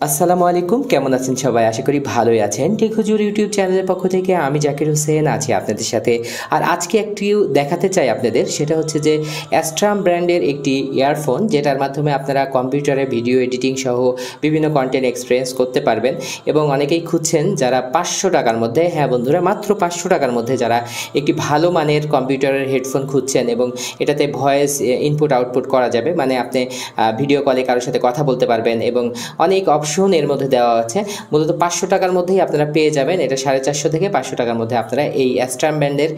আসসালামু আলাইকুম, কেমন আছেন সবাই? আশা করি ভালোই আছেন। ঠিক হুজুর ইউটিউব চ্যানেলের পক্ষ থেকে আমি জাকির হোসেন আছি আপনাদের সাথে। আর আজকে একটি দেখাতে চাই আপনাদের, সেটা হচ্ছে যে অ্যাস্ট্রাম ব্র্যান্ডের একটি ইয়ারফোন, যেটার মাধ্যমে আপনারা কম্পিউটারে ভিডিও এডিটিং সহ বিভিন্ন কন্টেন্ট এক্সপিরিয়েন্স করতে পারবেন। এবং অনেকেই খুঁজছেন যারা 500 টাকার মধ্যে, হ্যাঁ বন্ধুরা, মাত্র 500 টাকার মধ্যে যারা একটি ভালো মানের কম্পিউটারের হেডফোন খুঁজছেন এবং এটাতে ভয়েস ইনপুট আউটপুট করা যাবে, মানে আপনি ভিডিও কলে কারোর সাথে কথা বলতে পারবেন এবং অনেক অপশন এর মধ্যে দেওয়া আছে। মূলত 500 টাকার মধ্যেই আপনারা পেয়ে যাবেন। এটা 450 থেকে 500 টাকার মধ্যে আপনারা এই অ্যাস্ট্রাম ব্র্যান্ডের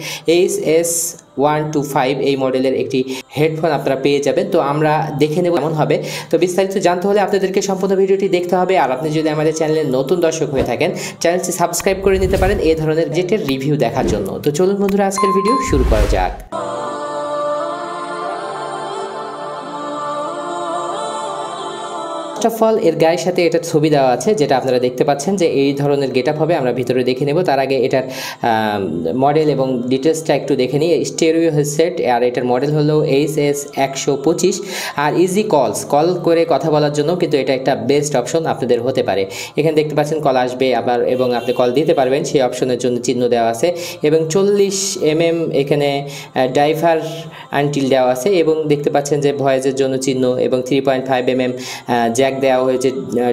HS125 এই মডেলের একটি হেডফোন আপনারা পেয়ে যাবেন। তো আমরা দেখে নেব কেমন হবে। তো বিস্তারিত জানতে হলে আপনাদেরকে সম্পূর্ণ ভিডিওটি দেখতে হবে। আর আপনি যদি আমাদের চ্যানেলের নতুন দর্শক হয়ে থাকেন, চ্যানেলটি সাবস্ক্রাইব করে নিতে পারেন এই ধরনের জেটের রিভিউ দেখার জন্য। তো চলুন বন্ধুরা, আজকের ভিডিও শুরু করা যাক। ফার্স্ট অফ অল এর গায়ের সাথে এটার ছবি দেওয়া আছে, যেটা আপনারা দেখতে পাচ্ছেন যে এই ধরনের গেটআপ হবে। আমরা ভিতরে দেখে নেব, তার আগে এটার মডেল এবং ডিটেলসটা একটু দেখে নিই। স্টেরিও হেডসেট, আর এটার মডেল হলো HS125। আর ইজি কল করে কথা বলার জন্য কিন্তু এটা একটা বেস্ট অপশন আপনাদের হতে পারে। এখানে দেখতে পাচ্ছেন কল আসবে আবার, এবং আপনি কল দিতে পারবেন, সেই অপশনের জন্য চিহ্ন দেওয়া আছে। এবং 40 mm এখানে ড্রাইভার আনটিল দেওয়া আছে, এবং দেখতে পাচ্ছেন যে ভয়েসের জন্য চিহ্ন, এবং 3.5 mm জ্যাক দেওয়া হয়েছে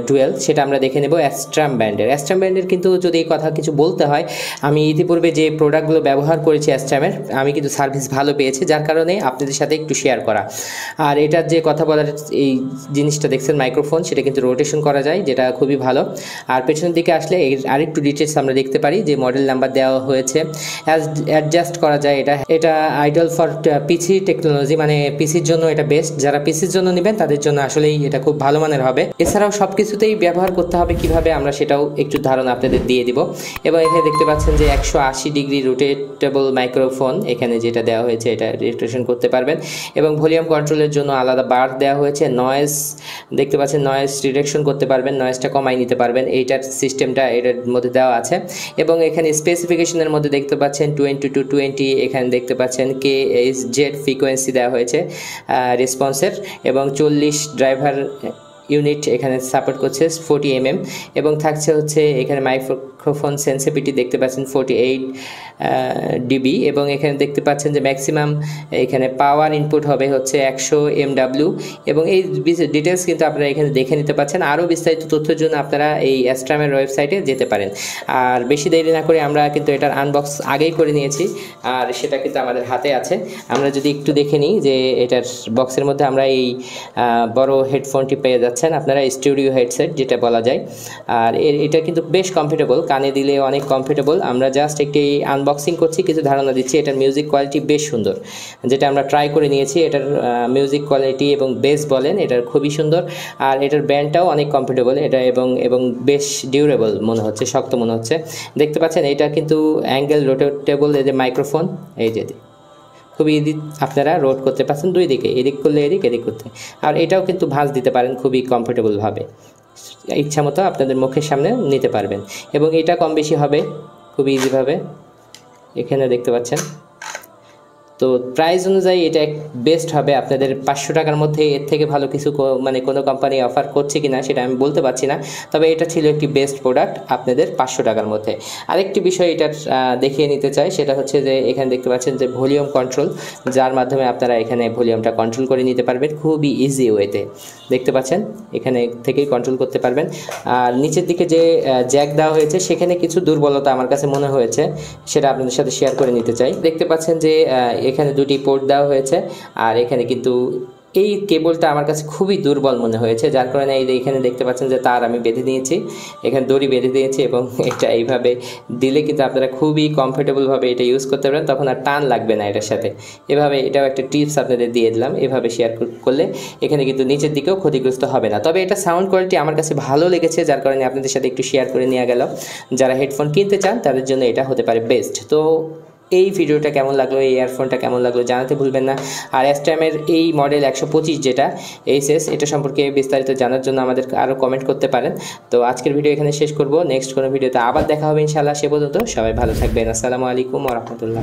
ডুয়েল। সেটা আমরা দেখে নেব অ্যাস্ট্রাম ব্র্যান্ডের। কিন্তু যদি এই কথা কিছু বলতে হয়, আমি ইতিপূর্বে যে প্রোডাক্টগুলো ব্যবহার করেছি অ্যাস্ট্রামের, আমি কিন্তু সার্ভিস ভালো পেয়েছি, যার কারণে আপনাদের সাথে একটু শেয়ার করা। আর এটার যে কথা বলার এই জিনিসটা দেখছেন মাইক্রোফোন, সেটা কিন্তু রোটেশন করা যায়, যেটা খুবই ভালো। আর পেছনের দিকে আসলে আরেকটু ডিটেলস আমরা দেখতে পারি, যে মডেল নাম্বার দেওয়া হয়েছে, অ্যাডজাস্ট করা যায়। এটা আইডল ফর পিসি টেকনোলজি, মানে পিসির জন্য এটা বেস্ট। যারা পিসির জন্য নেবেন তাদের জন্য আসলেই এটা খুব ভালো মানের হবে। এছাড়াও সব কিছুতেই ব্যবহার করতে হবে কিভাবে, আমরা সেটাও একটু ধারণা আপনাদের দিয়ে দিব। এবং এখানে দেখতে পাচ্ছেন যে 180 ডিগ্রি রোটেটেবল মাইক্রোফোন এখানে যেটা দেওয়া হয়েছে, এটা রোটেশন করতে পারবেন। এবং ভলিউম কন্ট্রোলের জন্য আলাদা বার দেওয়া হয়েছে। নয়েজ দেখতে পাচ্ছেন, নয়েজ রিডাকশন করতে পারবেন, নয়েজটা কমাই নিতে পারবেন, এইটার সিস্টেমটা এটার মধ্যে দেওয়া আছে। এবং এখানে স্পেসিফিকেশনের মধ্যে দেখতে পাচ্ছেন 20 to 20, এখানে দেখতে পাচ্ছেন KHZ ফ্রিকোয়েন্সি দেওয়া হয়েছে রেসপন্সের, এবং 40 ড্রাইভার ইউনিট এখানে সাপোর্ট করছে 40 mm। এবং থাকছে হচ্ছে এখানে মাইক্রোফোন সেন্সিটিভিটি দেখতে পাচ্ছেন 48 dB। এবং এখানে দেখতে পাচ্ছেন যে ম্যাক্সিমাম এখানে পাওয়ার ইনপুট হবে হচ্ছে 100 mW। এবং এই ডিটেলস কিন্তু আপনারা এখানে দেখে নিতে পাচ্ছেন। আরও বিস্তারিত তথ্যের জন্য আপনারা এই অ্যাস্ট্রামের ওয়েবসাইটে যেতে পারেন। আর বেশি দেরি না করে আমরা কিন্তু এটার আনবক্স আগেই করে নিয়েছি, আর সেটা কিন্তু আমাদের হাতে আছে। আমরা যদি একটু দেখে নিই যে এটার বক্সের মধ্যে আমরা এই বড় হেডফোনটি পেয়ে যাচ্ছেন আপনারা, স্টুডিও হেডসেট যেটা বলা যায়। আর এটা কিন্তু বেশ কমফোর্টেবল, কানে দিলে অনেক কমফোর্টেবল। আমরা জাস্ট একটি আনবক্সিং করছি, কিছু ধারণা দিচ্ছি। এটার মিউজিক কোয়ালিটি বেশ সুন্দর, যেটা আমরা ট্রাই করে নিয়েছি। এটার মিউজিক কোয়ালিটি এবং বেস বলেন, এটার খুবই সুন্দর। আর এটার ব্যান্ডটাও অনেক কমফোর্টেবল এটা, এবং বেশ ডিউরেবল মনে হচ্ছে, শক্ত মনে হচ্ছে। দেখতে পাচ্ছেন এটা কিন্তু অ্যাঙ্গেল রোটেটেবল, এই যে মাইক্রোফোন, এই যে খুবই ইজি, আপনারা রোট করতে পারছেন দুই দিকে, এদিক করলে এদিক করতে। আর এটাও কিন্তু ভাঁজ দিতে পারেন খুবই কমফোর্টেবলভাবে, ইচ্ছা মতো আপনাদের মুখের সামনে নিতে পারবেন। এবং এটা কম বেশি হবে খুবই ইজিভাবে, এখানে দেখতে পাচ্ছেন। তো প্রাইস অনুযায়ী এটা বেস্ট হবে আপনাদের। 500 টাকার মধ্যে এর থেকে ভালো কিছু মানে কোনো কোম্পানি অফার করছে কিনা সেটা আমি বলতে পারছি না, তবে এটা ছিল একটি বেস্ট প্রোডাক্ট আপনাদের 500 টাকার মধ্যে। আরেকটি বিষয় এটা দেখিয়ে নিতে চাই, সেটা হচ্ছে যে এখানে দেখতে পাচ্ছেন যে ভলিউম কন্ট্রোল, যার মাধ্যমে আপনারা এখানে ভলিউমটা কন্ট্রোল করে নিতে পারবেন খুবই ইজি ওয়েতে। দেখতে পাচ্ছেন এখানে থেকেই কন্ট্রোল করতে পারবেন। আর নিচের দিকে যে জ্যাক দেওয়া হয়েছে, সেখানে কিছু দুর্বলতা আমার কাছে মনে হয়েছে, সেটা আপনাদের সাথে শেয়ার করে নিতে চাই। দেখতে পাচ্ছেন যে এখানে দুটি পোর্ট দেওয়া হয়েছে, আর এখানে কিন্তু এই কেবলটা আমার কাছে খুবই দুর্বল মনে হয়েছে, যার কারণে এই এখানে দেখতে পাচ্ছেন যে তার আমি বেঁধে নিয়েছি, এখানে দড়ি বেঁধে দিয়েছি। এবং এটা এইভাবে দিলে কিন্তু আপনারা খুবই কমফোর্টেবলভাবে এটা ইউজ করতে পারেন, তখন আর টান লাগবে না এটার সাথে। এভাবে এটাও একটা টিপস আপনাদের দিয়ে দিলাম, এভাবে শেয়ার করলে এখানে কিন্তু নিচের দিকেও ক্ষতিগ্রস্ত হবে না। তবে এটা সাউন্ড কোয়ালিটি আমার কাছে ভালো লেগেছে, যার কারণে আপনাদের সাথে একটু শেয়ার করে নেওয়া গেল। যারা হেডফোন কিনতে চান তাদের জন্য এটা হতে পারে বেস্ট। তো এই ভিডিওটা কেমন লাগলো, এই ইয়ারফোনটা কেমন লাগলো জানাতে ভুলবেন না। আর অ্যাস্ট্রামের এই মডেল 125 যেটা HS, এটা সম্পর্কে বিস্তারিত জানার জন্য আমাদের আরও কমেন্ট করতে পারেন। তো আজকের ভিডিও এখানে শেষ করব, নেক্সট কোনো ভিডিওতে আবার দেখা হবে ইনশাআল্লাহ। সে পর্যন্ত সবাই ভালো থাকবেন। আসসালামু আলাইকুম ওয়া রাহমাতুল্লাহ।